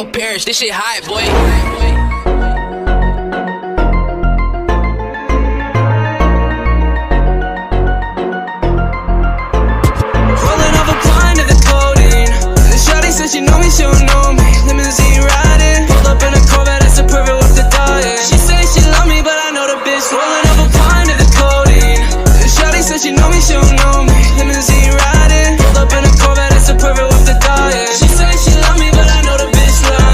your parents. This shit hot, boy. Rolling up a blind to the codeine. The shawty says she know me, she don't know me. Limousine riding, pulled up in a Corvette, it's a perfect with the diet. She says she love me, but I know the bitch. Rolling up a blind to the codeine. The shawty says she know me, she don't know me. Limousine riding, pulled up in a Corvette, it's a perfect with the diet. She says she love me, but I know the bitch lying.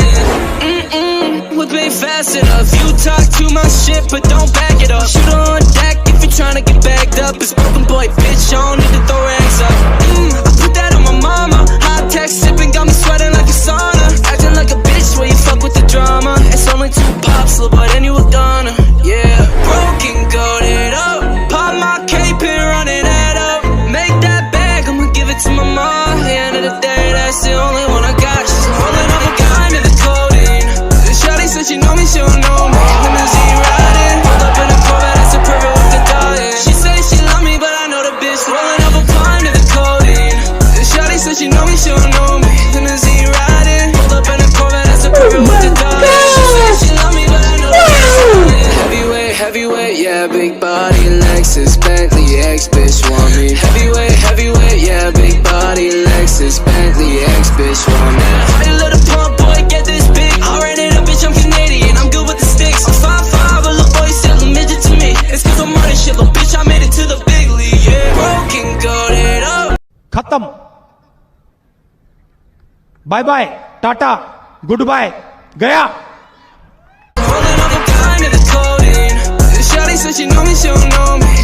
Whip ain't fast enough. You talk too much shit, but don't back it up. Shoot her on deck if you tryna get bagged up. It's broken boy, bitch, I don't need to throw rags up. I put that on my mama. Hot tech sipping, got me sweating like a sauna. Acting like a bitch when you fuck with the drama. It's only 2 pops, little boy, then you a goner. Yeah, broken, goated up. Pop my cape and run it that up. Make that bag, I'ma give it to my mom. At the end of the day, that's the only one I got. She's holding up a kind of the codeine. The shawty said she know me, she don't know me. Limousine riding, pulled up in a Corvette, that's a perfect with the diet. She says she love me, but I know the bitch. Rolling up a blind to the codeine. The shawty said she know me, she don't know me. Limousine riding, pulled up in a Corvette, that's a perfect with the diet. She says she love me, but I know the bitch. Heavyweight, heavyweight, yeah, big body, Lexus, Bentley, ex-bitch want me. Heavyweight, heavyweight, yeah, big body, Lexus, Bentley, ex-bitch want me. Hey, little pump boy, get this big. I ran it up, bitch, I'm Canadian, I'm good with the sticks. I'm 5'5", a little boy still a midget to me. It's cause I'm running shit, little bitch, I made it to the big league, yeah. Broken, goated up. खत्म bye bye tata goodbye गया Rolling up a blind to the codeine. The shawty said she know me, she don't know me.